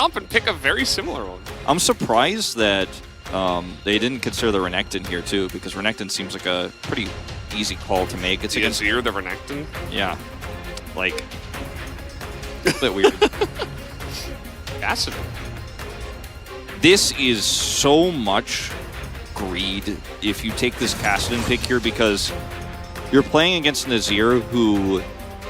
jump and pick a very similar one. I'm surprised that they didn't consider the Renekton here too, because Renekton seems like a pretty easy call to make. It's the against Azir, the Renekton? Yeah. Like, a bit weird. Acid. This is so much greed if you take this Kassadin pick here, because you're playing against an Azir who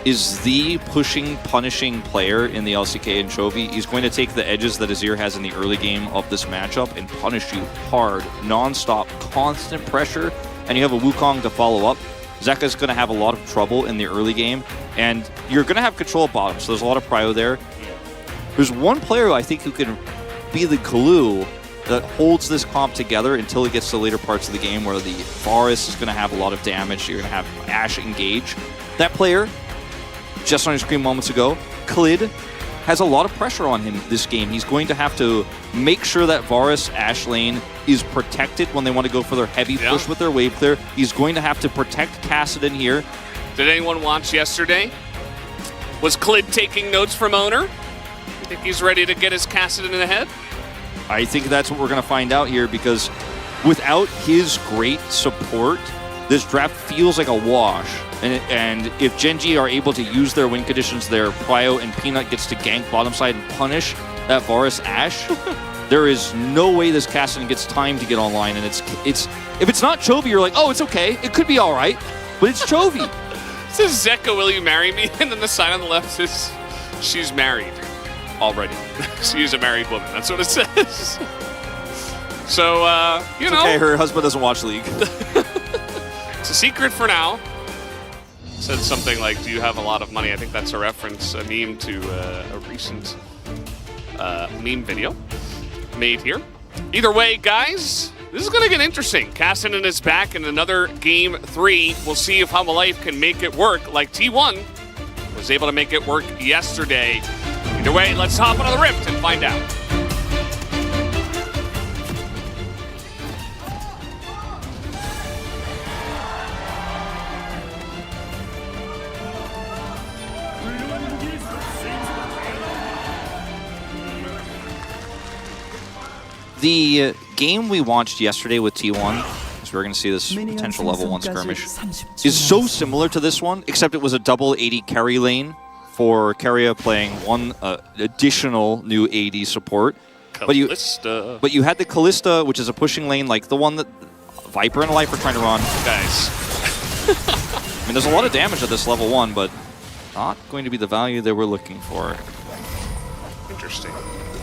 is the pushing, punishing player in the LCK and Chovy. He's going to take the edges that Azir has in the early game of this matchup and punish you hard, non-stop, constant pressure, and you have a Wukong to follow up. Zeka's going to have a lot of trouble in the early game, and you're going to have control of bottom, so there's a lot of prio there. There's one player I think who can be the glue that holds this comp together until it gets to the later parts of the game where the Varus is going to have a lot of damage. You're going to have Ashe engage. That player, just on your screen moments ago, Klid, has a lot of pressure on him this game. He's going to have to make sure that Varus Ashe lane is protected when they want to go for their heavy push with their wave clear. He's going to have to protect Kassadin here. Did anyone watch yesterday? Was Klid taking notes from Owner? You think he's ready to get his Kassadin in the head? I think that's what we're going to find out here, because without his great support, this draft feels like a wash. And if Gen.G are able to use their win conditions, their Prio and Peanut gets to gank bottom side and punish that Varus Ashe, there is no way this Kassadin gets time to get online. And it's if it's not Chovy, you're like, oh, it's okay. It could be all right. But it's Chovy. It says, Zeka, will you marry me? And then the sign on the left says, she's married already. She's a married woman. That's what it says. So, you know. Okay, her husband doesn't watch League. It's a secret for now. Said something like, do you have a lot of money? I think that's a reference, a meme to a recent meme video made here. Either way, guys, this is going to get interesting. Kassadin is back in another Game 3. We'll see if Humalife can make it work like T1 was able to make it work yesterday. Either way, let's hop into the Rift and find out. The game we watched yesterday with T1, as we're going to see this potential level 1 skirmish, is so similar to this one, except it was a double AD carry lane for Keria playing one additional new AD support. But you had the Kalista, which is a pushing lane like the one that Viper and Life are trying to run. Guys. I mean, there's a lot of damage at this level 1, but not going to be the value that we're looking for. Interesting.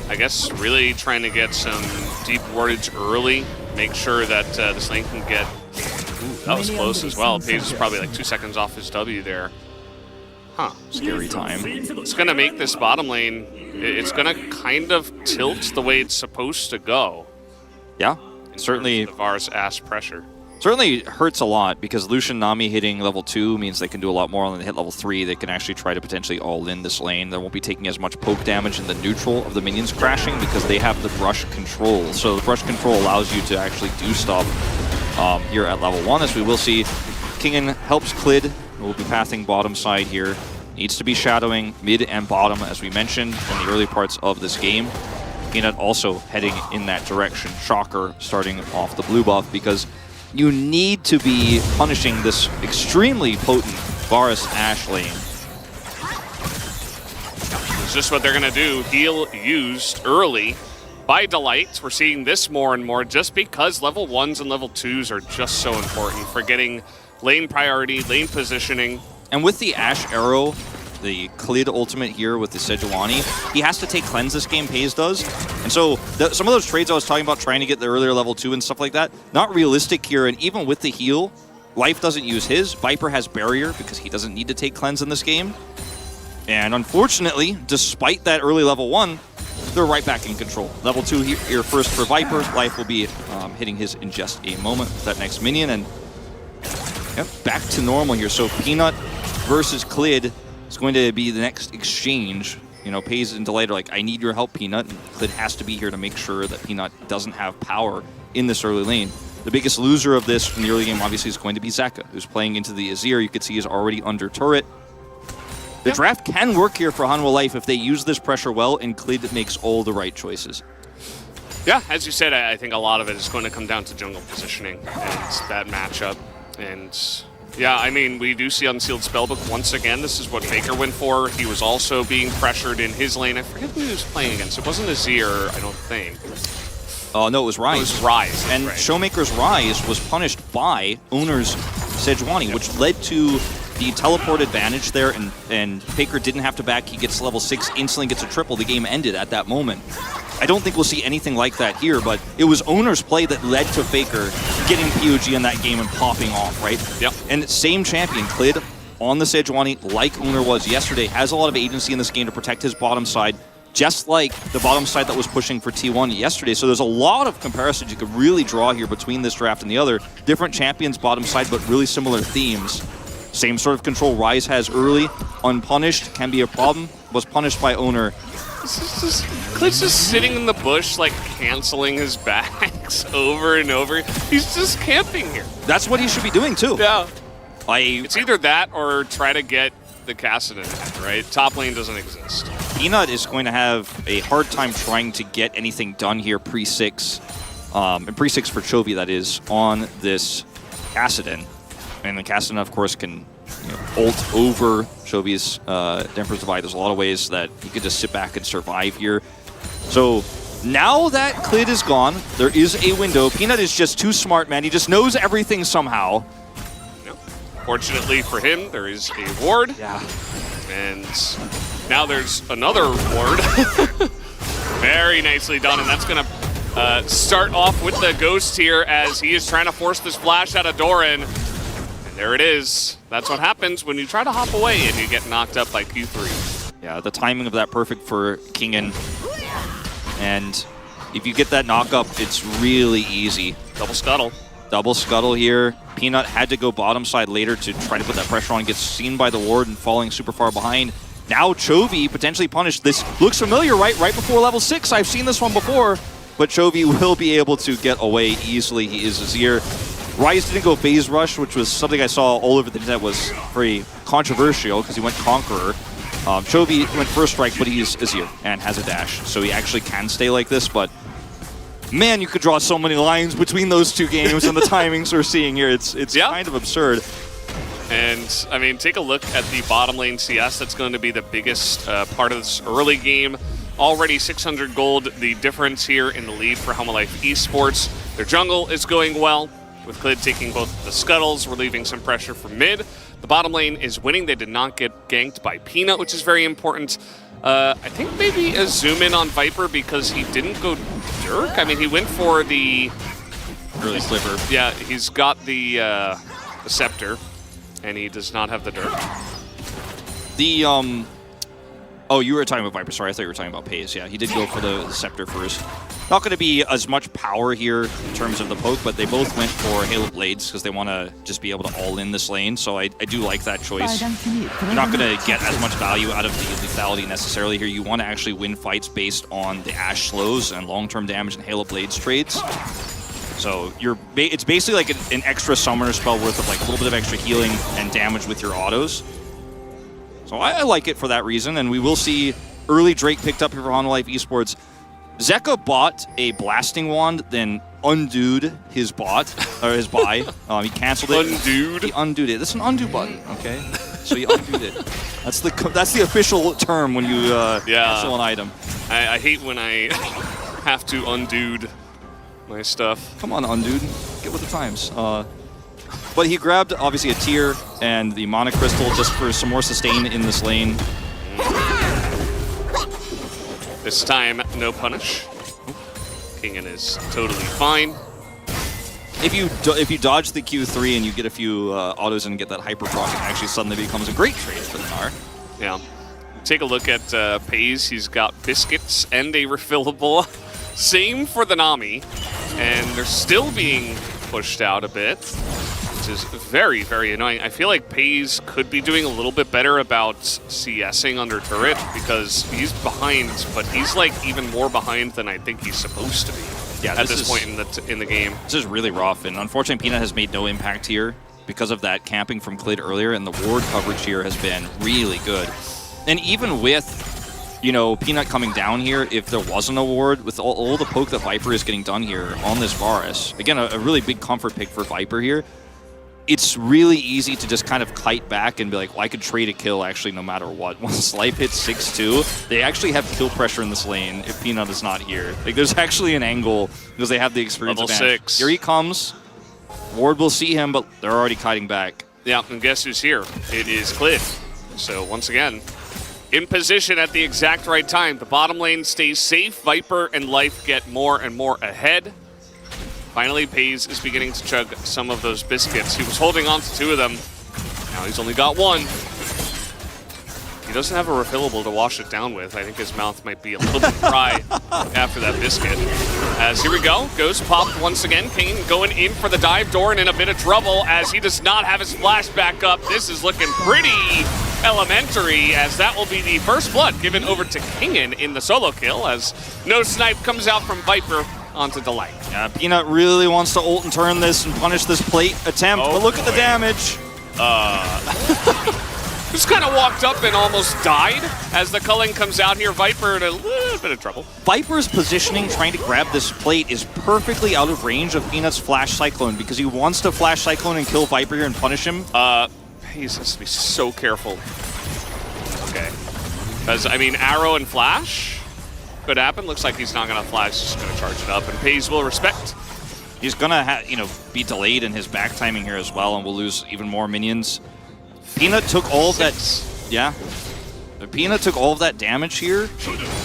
I guess really trying to get some deep wardage early, make sure that this lane can get... Ooh, that was close as well. Paige is probably like 2 seconds off his W there. Huh. Scary time. It's going to make this bottom lane, it's going to kind of tilt the way it's supposed to go. Yeah, certainly. The Varus Ashe pressure. Certainly hurts a lot, because Lucian Nami hitting level 2 means they can do a lot more. When they hit level 3, they can actually try to potentially all-in this lane. They won't be taking as much poke damage in the neutral of the minions crashing, because they have the brush control. So the brush control allows you to actually do stuff here at level 1, as we will see. Kingen helps Klid, who will be pathing bottom side here. Needs to be shadowing mid and bottom, as we mentioned in the early parts of this game. Peanut also heading in that direction. Shocker starting off the blue buff, because you need to be punishing this extremely potent Varus Ashe lane. It's just what they're going to do. Heal used early by Delight. We're seeing this more and more just because level 1s and level 2s are just so important for getting lane priority, lane positioning. And with the Ashe Arrow, the Klid ultimate here with the Sejuani, he has to take cleanse this game, Paze does. And so some of those trades I was talking about, trying to get the earlier level 2 and stuff like that, not realistic here. And even with the heal, Life doesn't use his. Viper has barrier because he doesn't need to take cleanse in this game. And unfortunately, despite that early level 1, they're right back in control. Level 2 here first for Viper. Life will be hitting his in just a moment with that next minion. And yep, back to normal here. So Peanut versus Klid is going to be the next exchange. You know, Paze and Delight are like, I need your help, Peanut. And Klid has to be here to make sure that Peanut doesn't have power in this early lane. The biggest loser of this from the early game, obviously, is going to be Zeka, who's playing into the Azir. You can see he's already under turret. The draft can work here for Hanwha Life if they use this pressure well, and Klid makes all the right choices. Yeah, as you said, I think a lot of it is going to come down to jungle positioning and that matchup. And yeah, I mean, we do see Unsealed Spellbook once again. This is what Faker went for. He was also being pressured in his lane. I forget who he was playing against. It wasn't Azir, I don't think. No, it was Rise. It was Rise. And right. Showmaker's Rise was punished by Owner's Sejuani, which led to the teleport advantage there, and Faker didn't have to back. He gets level 6, instantly gets a triple. The game ended at that moment. I don't think we'll see anything like that here, but it was Owner's play that led to Faker getting POG in that game and popping off, right? Yep. And same champion, Klid, on the Sejuani, like Owner was yesterday, has a lot of agency in this game to protect his bottom side, just like the bottom side that was pushing for T1 yesterday. So there's a lot of comparisons you could really draw here between this draft and the other. Different champions bottom side, but really similar themes. Same sort of control Rise has early, unpunished, can be a problem, was punished by Owner. Klid's just sitting in the bush, like, canceling his backs over and over. He's just camping here. That's what he should be doing, too. Yeah. It's either that or try to get the Kassadin, right? Top lane doesn't exist. Peanut is going to have a hard time trying to get anything done here pre-6, and pre-6 for Chovy, that is, on this Kassadin. And the Kassadin, of course, can ult over Chovy's Emperor's Divide. There's a lot of ways that he could just sit back and survive here. So now that Klid is gone, there is a window. Peanut is just too smart, man. He just knows everything somehow. Fortunately for him, there is a ward. Yeah. And now there's another ward. Very nicely done, and that's going to start off with the Ghost here as he is trying to force this flash out of Doran. And there it is. That's what happens when you try to hop away and you get knocked up by Q3. Yeah, the timing of that perfect for Kingen. And if you get that knock up, it's really easy. Double scuttle. Double scuttle here. Peanut had to go bottom side later to try to put that pressure on, gets seen by the ward and falling super far behind. Now Chovy potentially punished. This looks familiar, right? Right before level 6. I've seen this one before, but Chovy will be able to get away easily. He is Azir. Rise didn't go phase rush, which was something I saw all over the internet was very controversial because he went Conqueror. Chovy went first strike, but he's Azir and has a dash, so he actually can stay like this, but man, you could draw so many lines between those two games and the timings we're seeing here. It's kind of absurd. And, I mean, take a look at the bottom lane CS. That's going to be the biggest part of this early game. Already 600 gold, the difference here in the lead for Hanwha Life Esports. Their jungle is going well, with Klid taking both the scuttles, relieving some pressure from mid. The bottom lane is winning. They did not get ganked by Peanut, which is very important. I think maybe a zoom in on Viper because he didn't go Dirk. I mean, he went for the Early sliver. Yeah, he's got the Scepter, and he does not have the Dirk. Oh, you were talking about Viper. Sorry, I thought you were talking about Pace. Yeah, he did go for the Scepter first. Not going to be as much power here in terms of the poke, but they both went for Halo Blades because they want to just be able to all-in this lane, so I do like that choice. You're not going to get as much value out of the lethality necessarily here. You want to actually win fights based on the Ashe slows and long-term damage and Halo Blades trades. So it's basically like an extra summoner spell worth of like a little bit of extra healing and damage with your autos. So I like it for that reason, and we will see early Drake picked up here for Hanwha Life Esports. Zeka bought a blasting wand, then undoed his bot, or his buy. He canceled it. Undoed? He undoed it. That's an undo button, okay? So he undoed it. That's the official term when you cancel an item. I hate when I have to undoed my stuff. Come on, undude. Get with the times. But he grabbed, obviously, a tier and the Mana Crystal just for some more sustain in this lane. This time, no punish. Kingen is totally fine. If you dodge the Q3 and you get a few autos and get that hyper proc, it actually suddenly becomes a great trade for the Gnar. Yeah. Take a look at Pays. He's got biscuits and a refillable. Same for the Nami. And they're still being pushed out a bit, which is very, very annoying. I feel like Pays could be doing a little bit better about CSing under turret because he's behind, but he's like even more behind than I think he's supposed to be at this point in the game. This is really rough, and unfortunately Peanut has made no impact here. because of that camping from Clid earlier, and the ward coverage here has been really good. And even with, you know, Peanut coming down here, if there wasn't a ward, with all the poke that Viper is getting done here on this Varus, again, a really big comfort pick for Viper here, it's really easy to just kind of kite back and be like, well, I could trade a kill actually no matter what. Once Life hits 6-2, they actually have kill pressure in this lane if Peanut is not here. Like, there's actually an angle because they have the experience Level advantage. 6. Here he comes. Ward will see him, but they're already kiting back. Yeah, and guess who's here? It is Clid. So once again, in position at the exact right time. The bottom lane stays safe. Viper and Life get more and more ahead. Finally, Pays is beginning to chug some of those biscuits. He was holding on to 2 of them. Now he's only got 1. He doesn't have a refillable to wash it down with. I think his mouth might be a little bit dry after that biscuit. As here we go, Ghost popped once again. Kane going in for the dive. Doran in a bit of trouble as he does not have his flash back up. This is looking pretty elementary, as that will be the first blood given over to Kingen in the solo kill, as no snipe comes out from Viper onto Delight. Yeah, Peanut really wants to ult and turn this and punish this plate attempt, but look at the damage. Just kind of walked up and almost died as the culling comes out here. Viper in a little bit of trouble. Viper's Positioning, trying to grab this plate, is perfectly out of range of Peanut's Flash Cyclone because he wants to Flash Cyclone and kill Viper here and punish him. He has to be so careful. Okay. Because, I mean, arrow and flash could happen. Looks like he's not going to flash, just going to charge it up, and Pays will respect. He's going to, be delayed in his back timing here as well, and we'll lose even more minions. Peanut took all of that. Yeah. Peanut took all of that damage here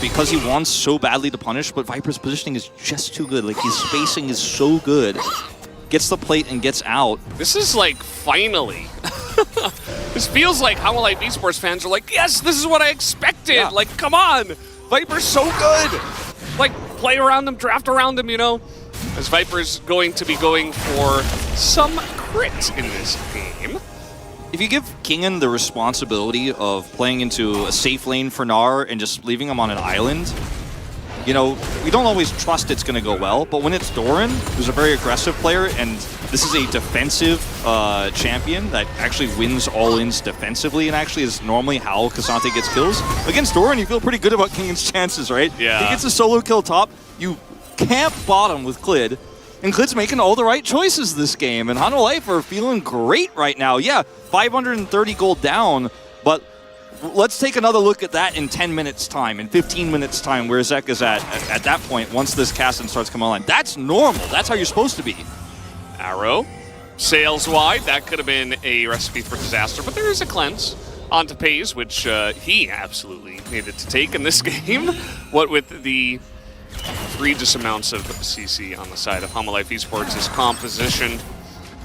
because he wants so badly to punish, but Viper's positioning is just too good. Like, his spacing is so good. Gets the plate and gets out. This is like, finally. This feels like how Life Esports fans are like, yes, this is what I expected. Yeah. Like, come on. Viper's so good. Like, play around them, draft around them, you know? As Viper's going to be going for some crit in this game. If you give Kingen the responsibility of playing into a safe lane for Gnar and just leaving him on an island, you know, we don't always trust it's going to go well, but when it's Doran, who's a very aggressive player, and this is a defensive champion that actually wins all-ins defensively, and actually is normally how K'Sante gets kills. Against Doran, you feel pretty good about Kingen's chances, right? Yeah. He gets a solo kill top, you camp bottom with Clid, and Clid's making all the right choices this game, and Hanwha Life are feeling great right now. Yeah, 530 gold down, but let's take another look at that in 10 minutes time, in 15 minutes time, where Zek is at that point once this casting starts coming online. That's normal. That's how you're supposed to be. Arrow sails wide. That could have been a recipe for disaster, but there is a cleanse onto Pays, which he absolutely needed to take in this game. What with the egregious amounts of CC on the side of Hanwha Life Esports' his composition.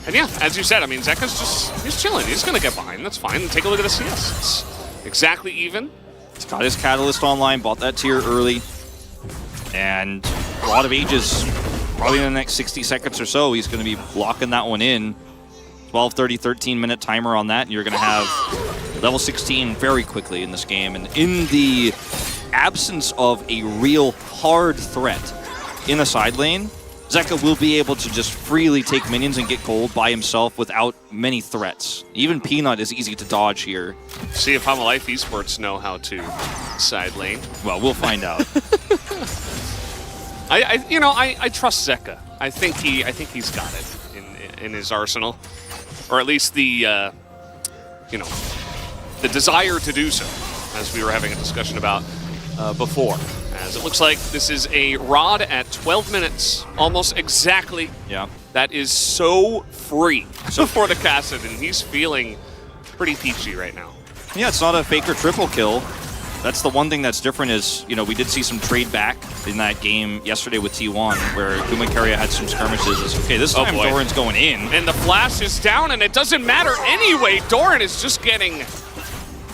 And yeah, as you said, I mean, Zeka's he's chilling. He's going to get behind. That's fine. Take a look at the CS. It's exactly even. He's got his Catalyst online, bought that tier early. And a lot of ages, probably in the next 60 seconds or so, he's going to be locking that one in. 12, 30, 13-minute timer on that, and you're going to have level 16 very quickly in this game. And in the absence of a real hard threat in the side lane, Zeka will be able to just freely take minions and get gold by himself without many threats. Even Peanut is easy to dodge here. See if Hanwha Life Esports know how to side lane. Well, we'll find out. I trust Zeka. I think he's got it in his arsenal, or at least the the desire to do so, as we were having a discussion about before. As it looks like this is a Rod at 12 minutes, almost exactly. Yeah. That is so free for the Kassadin, and he's feeling pretty peachy right now. Yeah, it's not a fake or triple kill. That's the one thing that's different is, we did see some trade back in that game yesterday with T1, where Gumacaria had some skirmishes. It's, okay, this time Doran's going in. And the flash is down, and it doesn't matter anyway. Doran is just getting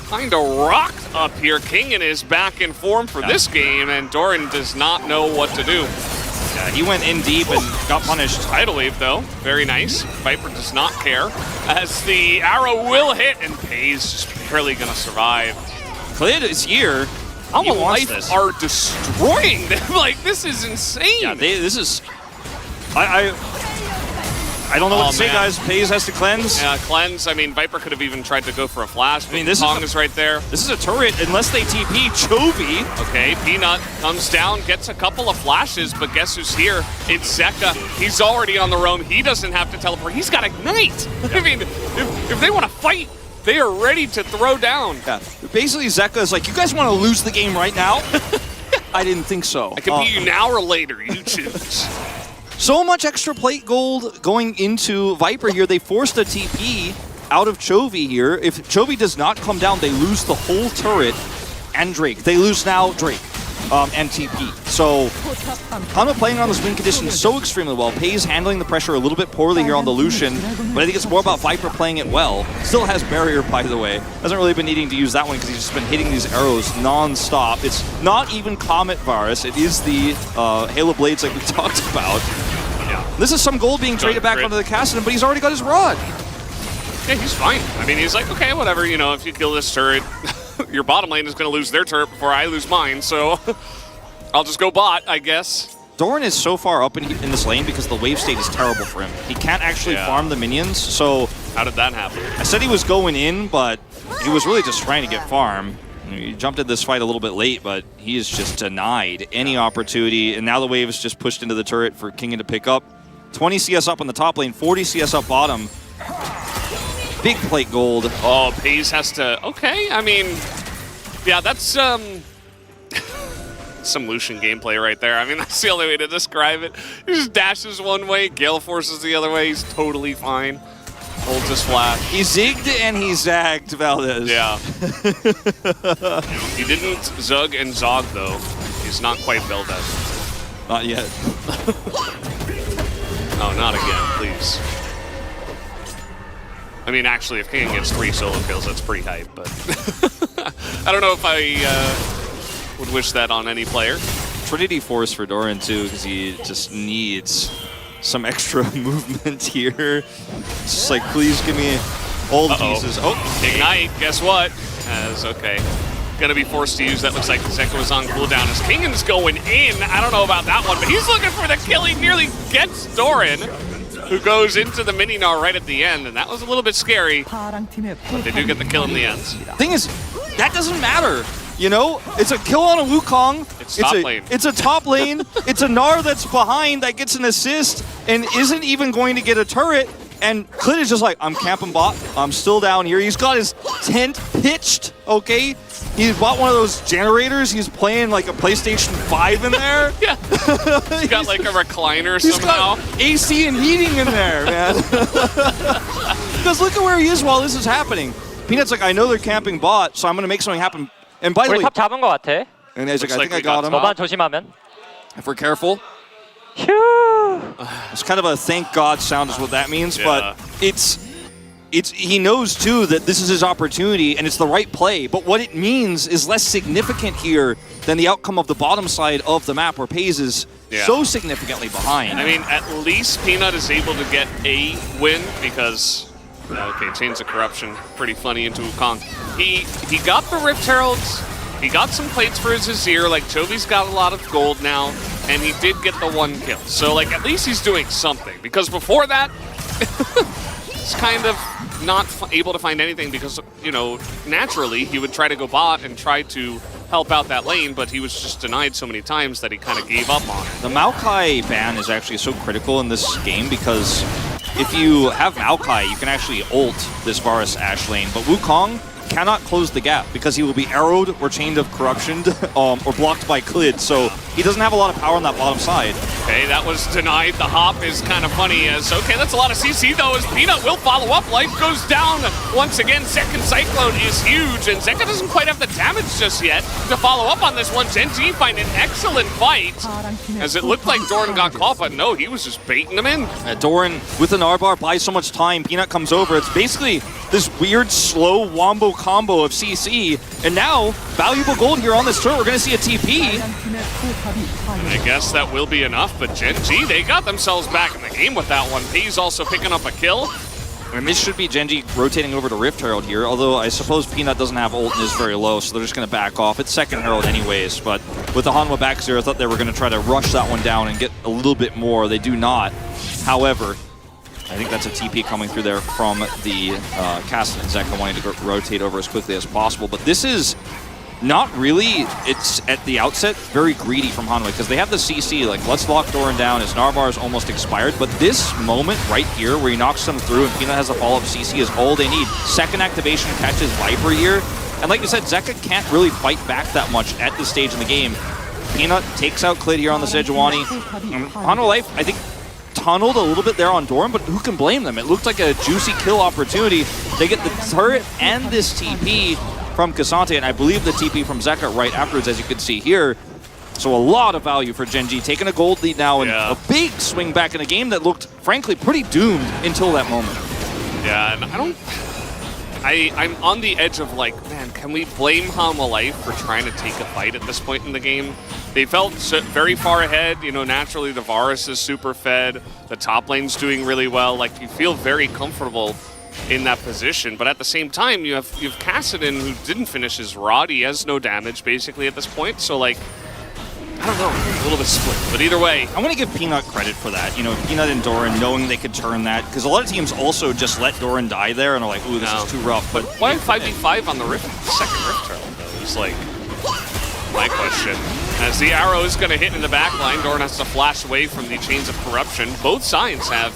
kind of rocked up here. Kingen is back in form for this game, and Doran does not know what to do. Yeah, he went in deep and got punished. Tidal wave, though. Very nice. Viper does not care, as the arrow will hit, and Pays just barely going to survive. Clid is here. Hanwha Life are destroying them. Like, this is insane. Yeah, this is... I don't know what to say, man. guys. FaZe has to cleanse. Yeah, cleanse. I mean, Viper could have even tried to go for a flash. I mean, this is right there. This is a turret, unless they TP. Chovy. Okay, Peanut comes down, gets a couple of flashes, but guess who's here? It's Zeka. He's already on the roam. He doesn't have to teleport. He's got Ignite. I mean, if they want to fight, they are ready to throw down. Yeah. Basically, Zeka is like, you guys want to lose the game right now? I didn't think so. I can beat you now or later. You choose. So much extra plate gold going into Viper here. They forced a TP out of Chovy here. If Chovy does not come down, they lose the whole turret and Drake. They lose now Drake and TP. So Hanwha playing on this win condition so extremely well. FaZe handling the pressure a little bit poorly here on the Lucian, but I think it's more about Viper playing it well. Still has barrier, by the way. Hasn't really been needing to use that one because he's just been hitting these arrows non-stop. It's not even Comet Virus. It is the Halo Blades like we talked about. Yeah. This is some gold being traded back onto the Cassidy, but he's already got his rod. Yeah, he's fine. I mean, he's like, okay, whatever. You know, if you kill this turret, your bottom lane is going to lose their turret before I lose mine, so I'll just go bot, I guess. Doran is so far up in this lane because the wave state is terrible for him. He can't actually farm the minions, so... How did that happen? I said he was going in, but he was really just trying to get farm. He jumped in this fight a little bit late, but he is just denied any opportunity, and now the wave is just pushed into the turret for Kingen to pick up. 20 CS up on the top lane, 40 CS up bottom. Big plate gold. Oh, FaZe has to... Okay, I mean... Yeah, that's some Lucian gameplay right there. I mean, that's the only way to describe it. He just dashes one way, Gale forces the other way. He's totally fine. Holds his flash. He zigged and he zagged Valdez. Yeah. He didn't zug and zog, though. He's not quite Valdez. Not yet. Oh, not again, please. I mean, actually, if King gets 3 solo kills, that's pretty hype, but I don't know if I would wish that on any player. Trinity Force for Doran, too, because he just needs some extra movement here. It's just like, please give me all the pieces. Oh, Ignite, guess what? Okay. Gonna be forced to use that. Looks like Zeka was on cooldown as Kingen's going in. I don't know about that one, but he's looking for the kill. He nearly gets Doran, who goes into the mini-gnar right at the end, and that was a little bit scary, but they do get the kill in the end. Thing is, that doesn't matter. You know, it's a kill on a Wukong. It's top lane. It's a top lane. It's a Gnar that's behind that gets an assist and isn't even going to get a turret. And Clit is just like, I'm camping bot. I'm still down here. He's got his tent pitched, okay? He's bought one of those generators. He's playing like a PlayStation 5 in there. Yeah. He's got like a recliner He's somehow. got AC and heating in there, man. Because look at where he is while this is happening. Peanut's like, I know they're camping bot, so I'm going to make something happen. And by the 우리 way, 탑 잡은 것 같아. and he's like, I Looks think like I we got got him. 너만 조심하면. If we're careful. 휴. It's kind of a thank God sound is what that means, Yeah. but it's he knows too that this is his opportunity and it's the right play, but what it means is less significant here than the outcome of the bottom side of the map where FaZe is so significantly behind. I mean, at least Peanut is able to get a win because, okay, Chains of Corruption, pretty funny into Wukong. He got the Rift Heralds, he got some plates for his Azir, like Chovy's got a lot of gold now, and he did get the 1 kill. So, like, at least he's doing something, because before that, he's kind of not able to find anything because, you know, naturally he would try to go bot and try to help out that lane, but he was just denied so many times that he kind of gave up on it. The Maokai ban is actually so critical in this game because if you have Maokai, you can actually ult this Varus Ashe lane, but Wukong cannot close the gap because he will be arrowed or chained of corruption or blocked by Clid, so he doesn't have a lot of power on that bottom side. Okay, that was denied. The hop is kind of funny as, okay, that's a lot of CC though, as Peanut will follow up. Life goes down once again. Second Cyclone is huge, and Zeka doesn't quite have the damage just yet to follow up on this one. Gen.G find an excellent fight, as it looked like Doran got caught, but no, he was just baiting him in. Doran with an R-bar buys so much time. Peanut comes over. It's basically this weird, slow wombo combo of CC, and now valuable gold here on this turret. We're going to see a TP. I guess that will be enough, but Gen.G, they got themselves back in the game with that one. P's also picking up a kill. And this should be Gen.G rotating over to Rift Herald here, although I suppose Peanut doesn't have ult and is very low, so they're just going to back off. It's second Herald anyways, but with the Hanwha back zero, I thought they were going to try to rush that one down and get a little bit more. They do not. However, I think that's a TP coming through there from the Cast and Zeka wanting to rotate over as quickly as possible. But this is not really, it's at the outset very greedy from Hanwha because they have the CC, like let's lock Doran down as Narvar is almost expired. But this moment right here where he knocks them through and Peanut has a follow-up CC is all they need. Second activation catches Viper here. And like you said, Zeka can't really fight back that much at this stage in the game. Peanut takes out Clid here on the Sejuani. Hanwha Life, I think, tunneled a little bit there on Doran, but who can blame them? It looked like a juicy kill opportunity. They get the turret and this TP from K'Sante, and I believe the TP from Zeka right afterwards, as you can see here. So a lot of value for Gen G, taking a gold lead now and a big swing back in a game that looked, frankly, pretty doomed until that moment. Yeah, and I'm on the edge of like, man, can we blame Hanwha Life for trying to take a fight at this point in the game? They felt very far ahead. You know, naturally the Varus is super fed. The top lane's doing really well. Like, you feel very comfortable in that position. But at the same time, you have Kassadin, who didn't finish his rod. He has no damage basically at this point. So like, I don't know, a little bit split. But either way, I want to give Peanut credit for that. You know, Peanut and Doran knowing they could turn that, because a lot of teams also just let Doran die there and are like, ooh, this is too rough. But why 5v5 on the second Rift Turtle, though? It's like my question. As the arrow is going to hit in the back line, Doran has to flash away from the Chains of Corruption. Both sides have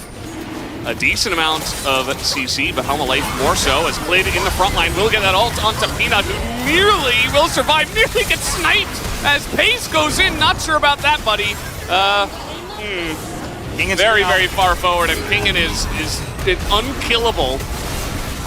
a decent amount of CC, but Hanwha Life more so, as Clid in the front line will get that ult onto Peanut, who nearly will survive, nearly gets sniped as Pace goes in. Not sure about that, buddy. Kingen's very, very far forward, and Kingen is an unkillable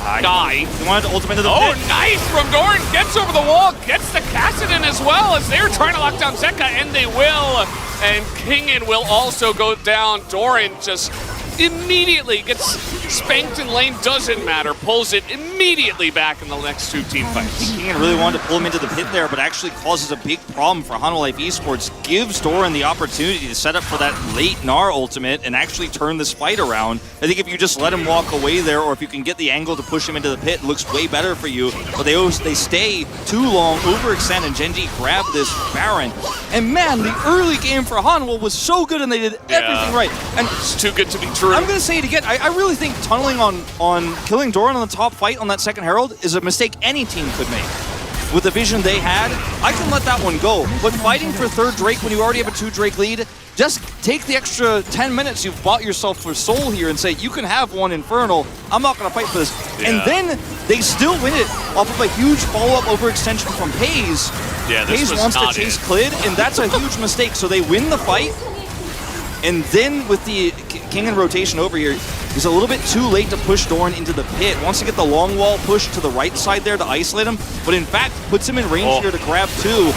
guy. He wanted to ultimate to the pit. pit. Nice from Doran. Gets over the wall, gets the Kassadin as well, as they're trying to lock down Zeka, and they will. And Kingen will also go down. Doran just immediately gets spanked in lane, doesn't matter, pulls it immediately back in the next two team fights. Kingen really wanted to pull him into the pit there, but actually causes a big problem for Hanwha Life Esports. Gives Doran the opportunity to set up for that late Gnar ultimate and actually turn this fight around. I think if you just let him walk away there, or if you can get the angle to push him into the pit, it looks way better for you. But they stay too long, overextend, and Gen G grab this Baron. And man, the early game for Hanwha was so good, and they did everything right. And it's too good to be true. I'm going to say it again. I really think tunneling on killing Doran on the top fight on that second Herald is a mistake any team could make. With the vision they had, I can let that one go. But fighting for third Drake when you already have a 2 Drake lead, just take the extra 10 minutes you've bought yourself for Soul here and say, you can have one Infernal, I'm not going to fight for this. Yeah. And then they still win it off of a huge follow-up overextension from Hayes. Yeah, this Hayes wants to chase Clid, and that's a huge mistake. So they win the fight, and then with the Kingen rotation over here, he's a little bit too late to push Doran into the pit. Wants to get the long wall pushed to the right side there to isolate him, but in fact puts him in range here to grab 2.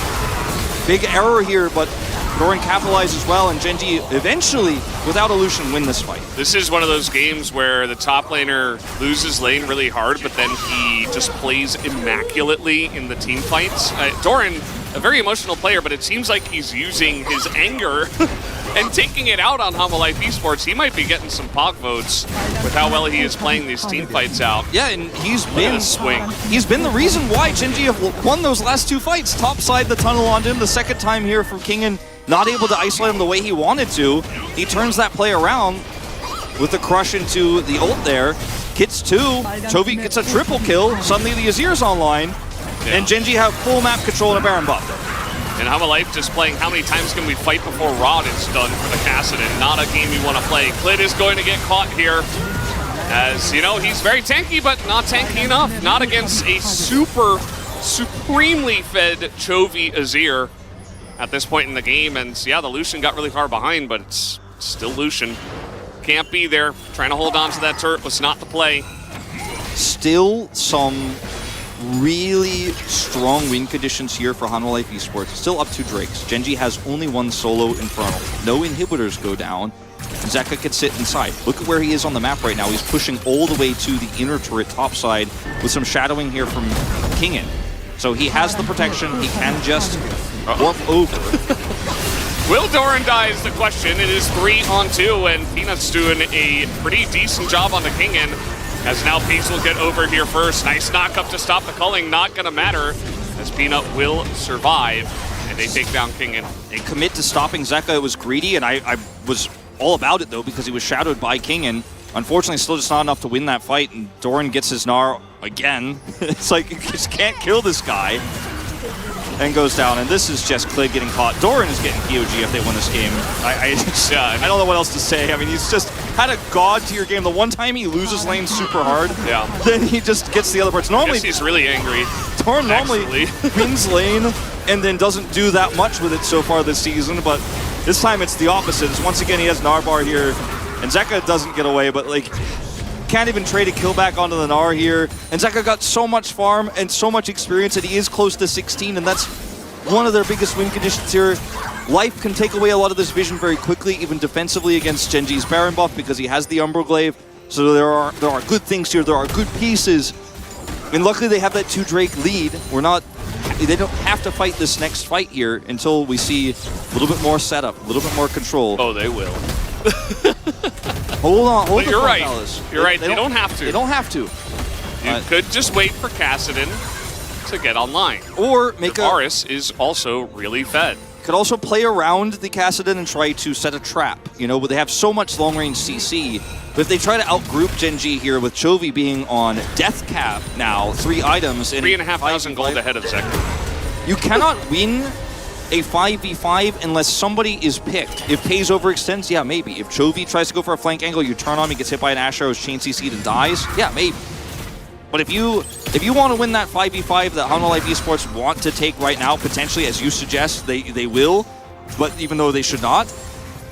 Big error here, but Doran capitalizes well, and Gen G eventually, without illusion, win this fight. This is one of those games where the top laner loses lane really hard, but then he just plays immaculately in the team fights. Doran, a very emotional player, but it seems like he's using his anger and taking it out on Hanwha Life Esports. He might be getting some POG votes with how well he is playing these team fights out. Yeah, and he's been the reason why Gen G have won those last 2 fights. Topside the tunnel on him the second time here for Kingen, not able to isolate him the way he wanted to. He turns that play around with the crush into the ult there. Kits 2, Chovy gets a triple kill. Suddenly the Azir's online, and Gen G have full map control and a Baron buff. And Hanwha Life just playing how many times can we fight before Rod is done for the Kassadin. Not a game you want to play. Clid is going to get caught here. As, you know, he's very tanky, but not tanky enough. Not against a supremely fed Chovy Azir at this point in the game. And yeah, the Lucian got really far behind, but it's still Lucian. Can't be there. Trying to hold on to that turret was not the play. Still some really strong win conditions here for Hanwha Life Esports. Still up 2 Drakes. Gen G has only 1 solo Infernal. No inhibitors go down. Zeka can sit inside. Look at where he is on the map right now. He's pushing all the way to the inner turret topside with some shadowing here from Kingen. So he has the protection. He can just warp over. Will Doran die is the question. It is 3-on-2, and Peanut's doing a pretty decent job on the Kingen. As now Pace will get over here first. Nice knock up to stop the culling. Not going to matter, as Peanut will survive. And they take down Kingen. They commit to stopping Zeka. It was greedy, and I was all about it, though, because he was shadowed by Kingen. Unfortunately, still just not enough to win that fight, and Doran gets his Gnar again. It's like, you just can't kill this guy. And goes down, and this is just Clid getting caught. Doran is getting POG if they win this game. I don't know what else to say. I mean, he's just had a god-tier game. The one time he loses lane super hard, then he just gets the other parts. Normally, he's really angry. Doran normally wins lane and then doesn't do that much with it so far this season, but this time it's the opposite. It's once again, he has Narbar here, and Zeka doesn't get away, but like, can't even trade a kill back onto the Gnar here. And Zeka got so much farm and so much experience that he is close to 16, and that's one of their biggest win conditions here. Life can take away a lot of this vision very quickly, even defensively against Genji's Baron buff, because he has the Umbroglaive. So there are good things here, there are good pieces. And luckily they have that 2 Drake lead. They don't have to fight this next fight here until we see a little bit more setup, a little bit more control. Oh, they will. Hold on, you're right. You're right. They don't have to. They don't have to. You could just wait for Kassadin to get online. Or make Varus is also really fed. Could also play around the Kassadin and try to set a trap. You know, but they have so much long-range CC. But if they try to outgroup Genji here with Chovy being on death cap now, 3 items and 3,500 gold ahead of Zeka. You cannot win a 5v5 unless somebody is picked. If Pays overextends, yeah, maybe. If Chovy tries to go for a flank angle, you turn on him, he gets hit by an Asher, is chain CC'd and dies, yeah, maybe. But if you want to win that 5v5 that Hanwha Life Esports want to take right now, potentially, as you suggest, they will, but even though they should not,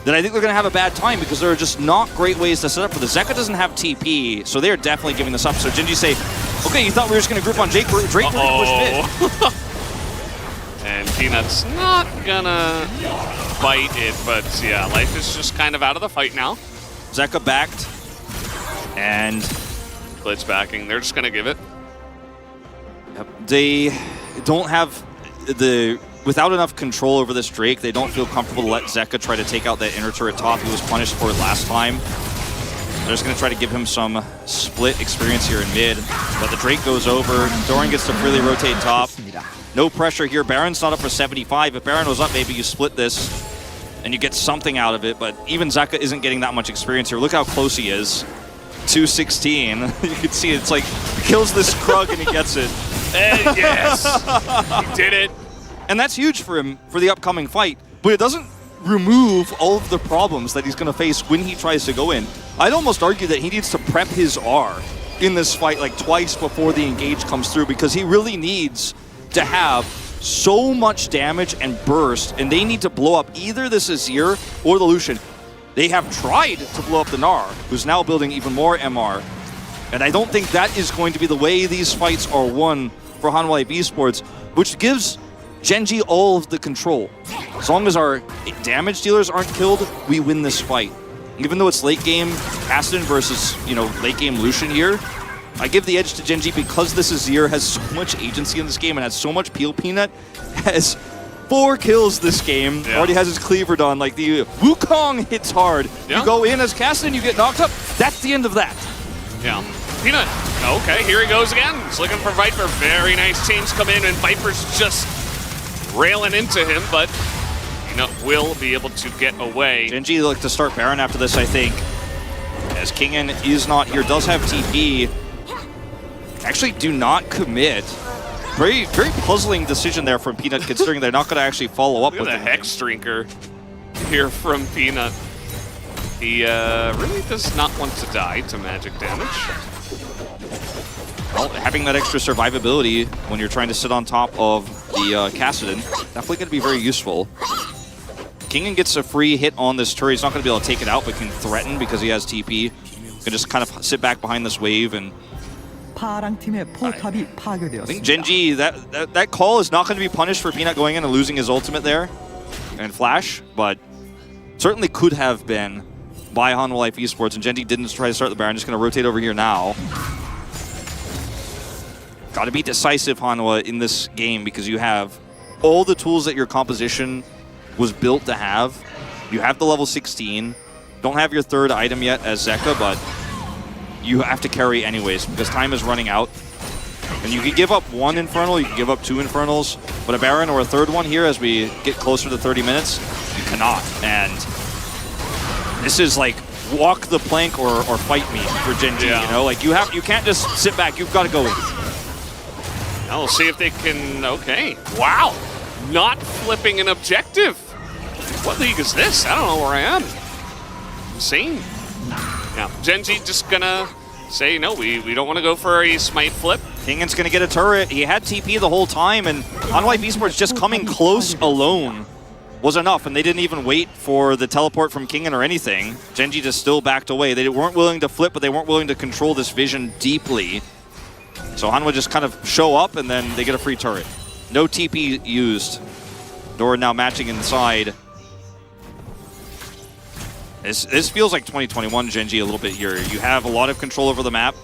then I think they're going to have a bad time because there are just not great ways to set up for this. Zeka doesn't have TP, so they're definitely giving this up. So Genji say, okay, you thought we were just going to group on Drake, we're going to push mid. And Peanut's not gonna fight it, but yeah, Life is just kind of out of the fight now. Zeka backed, and Clid's backing. They're just gonna give it. Yep. They don't have without enough control over this Drake, they don't feel comfortable to let Zeka try to take out that inner turret top. He was punished for it last time. They're just going to try to give him some split experience here in mid. But the Drake goes over. Doran gets to freely rotate top. No pressure here. Baron's not up for 75. If Baron was up, maybe you split this and you get something out of it. But even Zeka isn't getting that much experience here. Look how close he is. 216. You can see it's like, he kills this Krug and he gets it. And yes! He did it. And that's huge for him for the upcoming fight. But it doesn't remove all of the problems that he's going to face when he tries to go in. I'd almost argue that he needs to prep his R in this fight like twice before the engage comes through, because he really needs to have so much damage and burst, and they need to blow up either this Azir or the Lucian. They have tried to blow up the Gnar, who's now building even more MR. And I don't think that is going to be the way these fights are won for Hanwha Life Esports, which gives Genji all of the control. As long as our damage dealers aren't killed, we win this fight. Even though it's late game Kassadin versus, late game Lucian here, I give the edge to Genji because this Azir has so much agency in this game and has so much peel. Peanut has 4 kills this game. Yeah. Already has his cleaver done. Like, the Wukong hits hard. Yeah. You go in as Kassadin, you get knocked up. That's the end of that. Yeah. Peanut. Okay, here he goes again. He's looking for Viper. Very nice teams come in, and Viper's just railing into him, but will be able to get away. Genji look to start Baron after this, I think. As Kingen is not here, does have TP. Actually, do not commit. Very, very puzzling decision there from Peanut, considering they're not going to actually follow up with the Hex Drinker here from Peanut. He really does not want to die to magic damage. Well, having that extra survivability when you're trying to sit on top of the Kassadin, definitely going to be very useful. Kingen gets a free hit on this turret. He's not going to be able to take it out, but can threaten because he has TP. Can just kind of sit back behind this wave and... I think Genji, that call is not going to be punished for Peanut going in and losing his ultimate there and Flash, but certainly could have been by Hanwha Life Esports, and Genji didn't try to start the Baron. Just going to rotate over here now. Got to be decisive, Hanwha, in this game, because you have all the tools that your composition was built to have. You have the level 16. Don't have your 3rd item yet as Zeka, but you have to carry anyways because time is running out. And you can give up 1 Infernal, you can give up 2 Infernals, but a Baron or a 3rd one here as we get closer to 30 minutes, you cannot. And this is like walk the plank or fight me for Genji, Yeah. you know? Like, you can't just sit back. You've got to go in. Now we'll see if they can, okay. Wow, not flipping an objective. What league is this? I don't know where I am. Insane. Now, Genji just gonna say, no, we don't want to go for a smite flip. Kingan's going to get a turret. He had TP the whole time, and Hanwha Esports just coming close alone was enough, and they didn't even wait for the teleport from Kingan or anything. Genji just still backed away. They weren't willing to flip, but they weren't willing to control this vision deeply. So Hanwha just kind of show up, and then they get a free turret. No TP used. Dora now matching inside. This feels like 2021 Genji a little bit here. You have a lot of control over the map.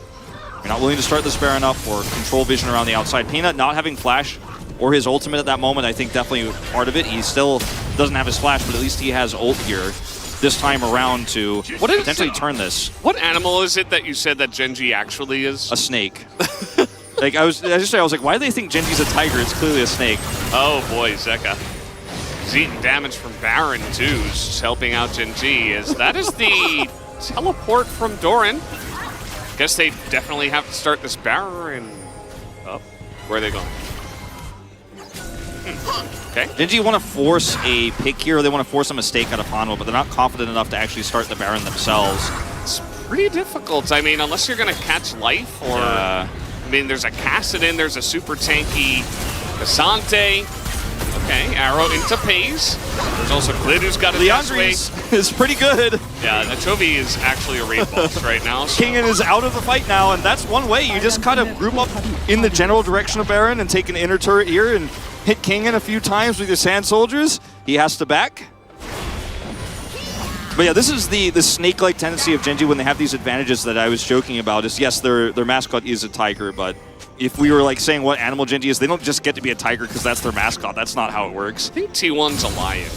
You're not willing to start this Baron up or control vision around the outside. Peanut not having flash or his ultimate at that moment, I think definitely part of it. He still doesn't have his flash, but at least he has ult here this time around to potentially turn this. What animal is it that you said that Genji actually is? A snake. Like I was like, why do they think Genji's a tiger? It's clearly a snake. Oh boy, Zeka. He's eating damage from Baron too, just helping out Genji. That is the teleport from Doran. Guess they definitely have to start this Baron. Oh, where are they going? Okay. Genji want to force a pick here, or they want to force a mistake out of Hanwha, but they're not confident enough to actually start the Baron themselves. It's pretty difficult. I mean, unless you're going to catch life, or I mean, there's a Kassadin, there's a super tanky Asante. Okay, arrow into Pays. There's also Glid who's got his Leandri's is pretty good. Yeah, Chovy is actually a raid boss right now. So. Kingan is out of the fight now, and that's one way. You just kind of group up in the general direction of Baron and take an inner turret here and hit Kingan a few times with your Sand Soldiers. He has to back. But yeah, this is the snake-like tendency of Genji when they have these advantages that I was joking about. Is yes, their mascot is a tiger, but if we were like saying what animal Genji is, they don't just get to be a tiger because that's their mascot. That's not how it works. I think T1's a lion.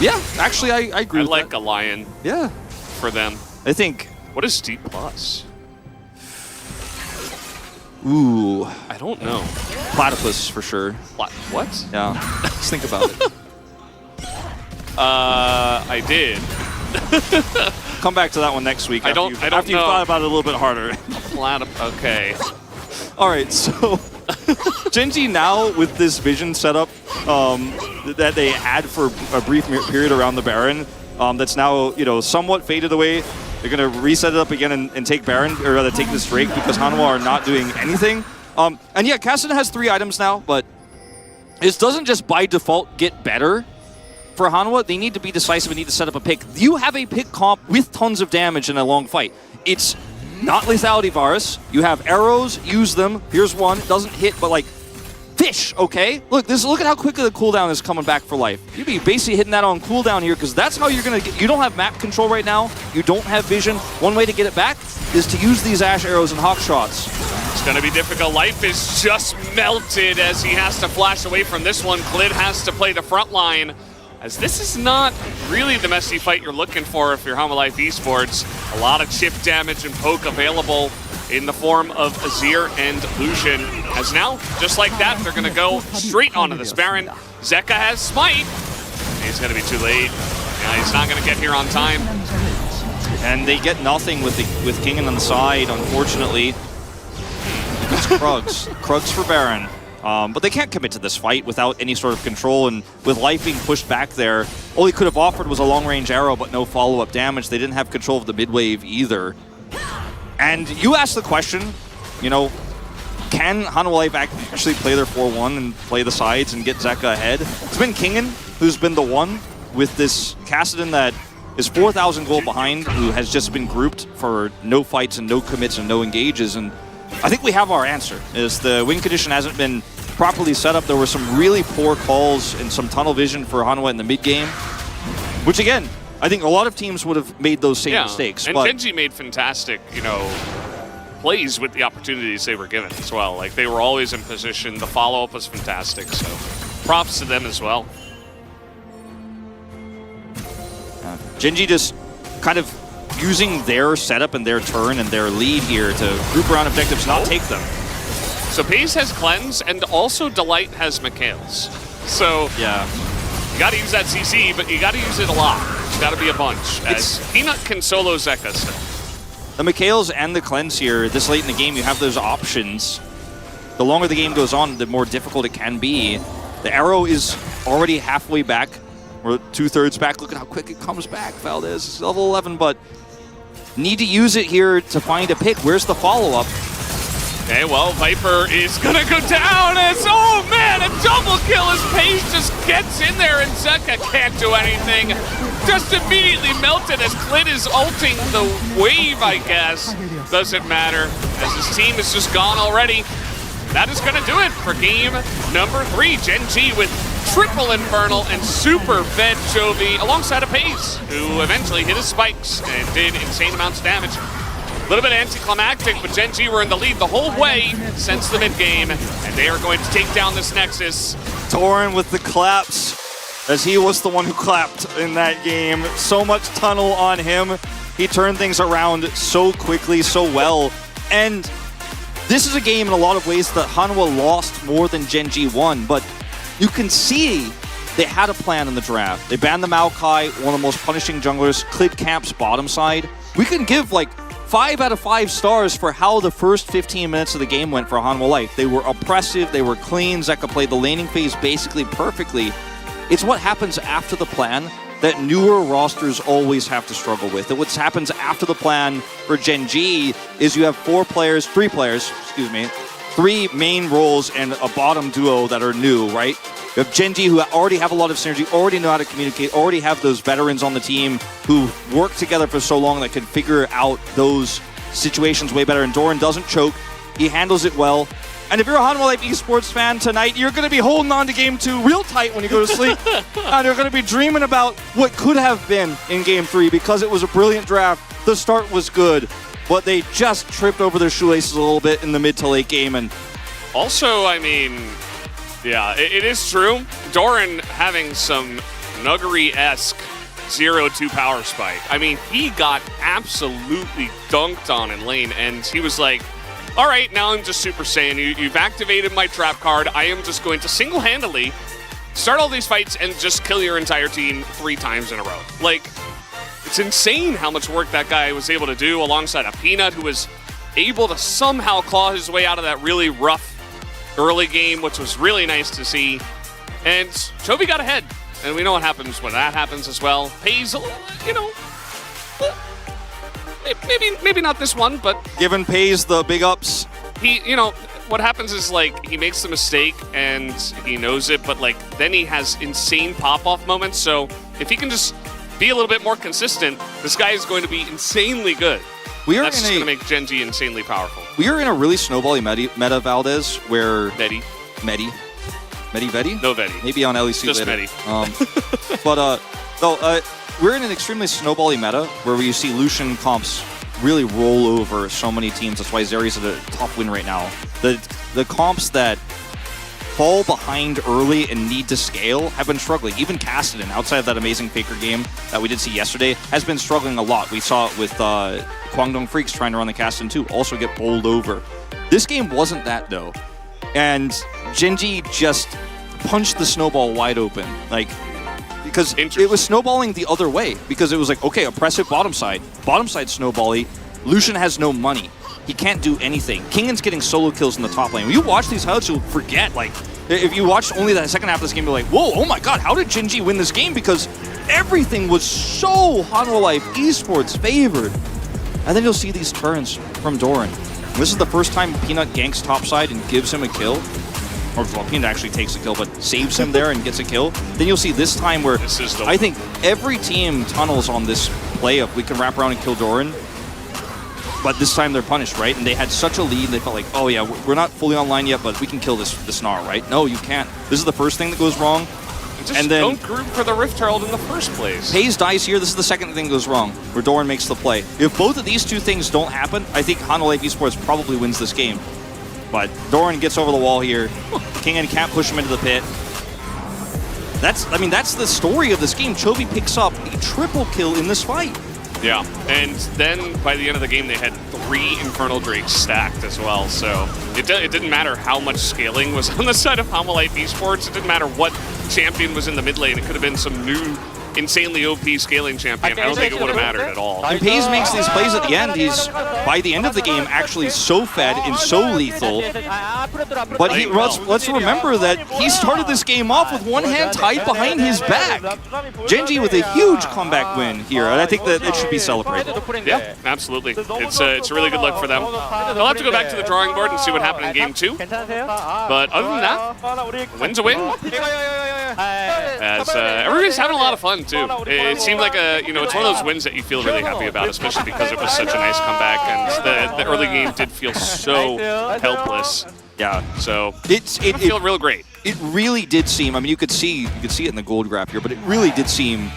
Yeah, actually, I agree. I with like that. a lion. Yeah, for them. I think. What is D plus? Ooh, I don't know. Platypus for sure. What? Yeah, just think about it. I did. Come back to that one next week. After you've thought about it a little bit harder. Okay. All right, so Genji now with this vision setup that they had for a brief period around the Baron, that's now somewhat faded away. They're gonna reset it up again and take Baron, or rather take this Drake because Hanwha are not doing anything. And yeah, Kassadin has 3 items now, but this doesn't just by default get better. For Hanwha, they need to be decisive and need to set up a pick. You have a pick comp with tons of damage in a long fight. It's not lethality virus. You have arrows, use them. Here's one, doesn't hit, but like, fish, okay? Look at how quickly the cooldown is coming back for life. You'd be basically hitting that on cooldown here because that's how you're gonna get, you don't have map control right now. You don't have vision. One way to get it back is to use these Ash arrows and Hawk shots. It's gonna be difficult. Life is just melted as he has to flash away from this one. Glid has to play the front line. As this is not really the messy fight you're looking for if you're Hanwha Life Esports. A lot of chip damage and poke available in the form of Azir and Lucian. As now, just like that, they're gonna go straight onto this Baron. Zeka has Smite. He's gonna be too late. Yeah, he's not gonna get here on time. And they get nothing with Kingan on the side, unfortunately. It's Krugs. Krugs for Baron. But they can't commit to this fight without any sort of control, and with life being pushed back there, all he could have offered was a long-range arrow, but no follow-up damage. They didn't have control of the mid-wave either. And you asked the question, can Hanwha Life actually play their 4-1 and play the sides and get Zeka ahead? It's been Kingan who's been the one with this Kassadin that is 4,000 gold behind, who has just been grouped for no fights and no commits and no engages, and I think we have our answer, is the win condition hasn't been properly set up. There were some really poor calls and some tunnel vision for Hanwha in the mid-game, which again, I think a lot of teams would have made those same mistakes. And Genji made fantastic, plays with the opportunities they were given as well. Like, they were always in position. The follow-up was fantastic, so props to them as well. Genji just kind of using their setup and their turn and their lead here to group around objectives, not take them. So Pays has Cleanse, and also Delight has Mikhail's. So yeah, you got to use that CC, but you got to use it a lot. got to be a bunch, as Peanut can solo Zeka still. The Mikhails and the Cleanse here, this late in the game, you have those options. The longer the game goes on, the more difficult it can be. The arrow is already halfway back, or 2/3 back. Look at how quick it comes back. Valdez is level 11, but need to use it here to find a pick. Where's the follow-up? Okay, well, Viper is gonna go down as, oh man, a double kill as Paige just gets in there and Zeka can't do anything. Just immediately melted as Clit is ulting the wave, I guess. Doesn't matter, as his team is just gone already. That is gonna do it for game number 3. Gen G with triple Infernal and super fed Chovy alongside a Pace, who eventually hit his spikes and did insane amounts of damage. A little bit anticlimactic, but Gen G were in the lead the whole way since the mid-game, and they are going to take down this Nexus. Torin with the claps, as he was the one who clapped in that game. So much tunnel on him. He turned things around so quickly, so well. And this is a game in a lot of ways that Hanwha lost more than Gen G won, but you can see they had a plan in the draft. They banned the Maokai, one of the most punishing junglers, Clid Camp's bottom side. We can give like 5 out of 5 stars for how the first 15 minutes of the game went for Hanwha Life. They were oppressive, they were clean, Zeka played the laning phase basically perfectly. It's what happens after the plan that newer rosters always have to struggle with. And what happens after the plan for Gen G is you have 3 main roles and a bottom duo that are new, right? You have Gen G who already have a lot of synergy, already know how to communicate, already have those veterans on the team who work together for so long that can figure out those situations way better. And Doran doesn't choke. He handles it well. And if you're a Hanwha Life esports fan tonight, you're going to be holding on to Game 2 real tight when you go to sleep. And you're going to be dreaming about what could have been in Game 3 because it was a brilliant draft. The start was good, but they just tripped over their shoelaces a little bit in the mid to late game. And also, I mean, yeah, it is true. Doran having some Nuggery-esque 0-2 power spike. I mean, he got absolutely dunked on in lane, and he was like, all right, now I'm just Super Saiyan. You've activated my trap card. I am just going to single-handedly start all these fights and just kill your entire team 3 times in a row. Like, it's insane how much work that guy was able to do alongside a Peanut who was able to somehow claw his way out of that really rough early game, which was really nice to see. And Chovy got ahead, and we know what happens when that happens as well. Pays, you know, maybe not this one, but given Pays the big ups. He, you know, what happens is like he makes the mistake and he knows it, but like then he has insane pop-off moments. So if he can just be a little bit more consistent, this guy is going to be insanely good. That's going to make Gen G insanely powerful. We are in a really snowbally meta Valdez, where Medi? No Vedi. Maybe on LEC just later. Medi. We're in an extremely snowbally meta where you see Lucian comps really roll over so many teams. That's why Zeri's at a top win right now. The comps that fall behind early and need to scale have been struggling. Even Cassidy, outside of that amazing Faker game that we did see yesterday, has been struggling a lot. We saw it with Kwangdong Freaks trying to run the Cassidy too, also get bowled over. This game wasn't that though. And Gen G just punched the snowball wide open. Like, because it was snowballing the other way. Because it was like, okay, oppressive bottom side snowbally. Lucian has no money. He can't do anything. Kingan's getting solo kills in the top lane. When you watch these highlights, you'll forget, like, if you watch only the second half of this game, you're like, whoa, oh my god, how did Gen G win this game? Because everything was so Hanwha Life esports favored. And then you'll see these turns from Doran. This is the first time Peanut ganks topside and gives him a kill. Or, well, Peanut actually takes a kill, but saves him there and gets a kill. Then you'll see this time where I think every team tunnels on this play of we can wrap around and kill Doran. But this time they're punished, right? And they had such a lead, they felt like, oh yeah, we're not fully online yet, but we can kill this Gnar, right? No, you can't. This is the first thing that goes wrong. And then don't group for the Rift Herald in the first place. Pays dies here. This is the second thing that goes wrong, where Doran makes the play. If both of these two things don't happen, I think Hanwha Life esports probably wins this game. But Doran gets over the wall here. Kingan can't push him into the pit. That's the story of this game. Chovy picks up a triple kill in this fight. Yeah, and then by the end of the game, they had 3 Infernal Drakes stacked as well. So it didn't matter how much scaling was on the side of Hanwha Life esports. It didn't matter what champion was in the mid lane. It could have been some new insanely OP scaling champion, I don't think it would have mattered at all. And Pays makes these plays at the end. He's, by the end of the game, actually so fed and so lethal. But let's remember that he started this game off with one hand tied behind his back. Genji with a huge comeback win here, and I think that it should be celebrated. Yeah, absolutely. It's a really good look for them. They'll have to go back to the drawing board and see what happened in game 2. But other than that, win's a win. As everybody's having a lot of fun too. It seemed like it's one of those wins that you feel really happy about, especially because it was such a nice comeback, and the early game did feel so helpless. Yeah. So it felt real great. It really did seem. I mean, you could see it in the gold graph here, but it really did seem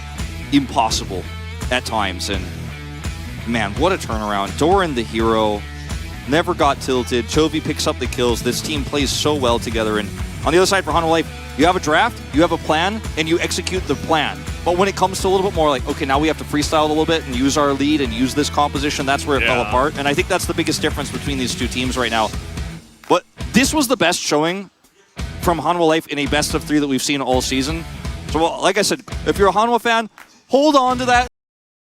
impossible at times. And man, what a turnaround! Doran, the hero, never got tilted. Chovy picks up the kills. This team plays so well together. And on the other side for Hanwha Life, you have a draft, you have a plan, and you execute the plan. But when it comes to a little bit more like, okay, now we have to freestyle a little bit and use our lead and use this composition, that's where it fell apart. And I think that's the biggest difference between these two teams right now. But this was the best showing from Hanwha Life in a best of 3 that we've seen all season. So, well, like I said, if you're a Hanwha fan, hold on to that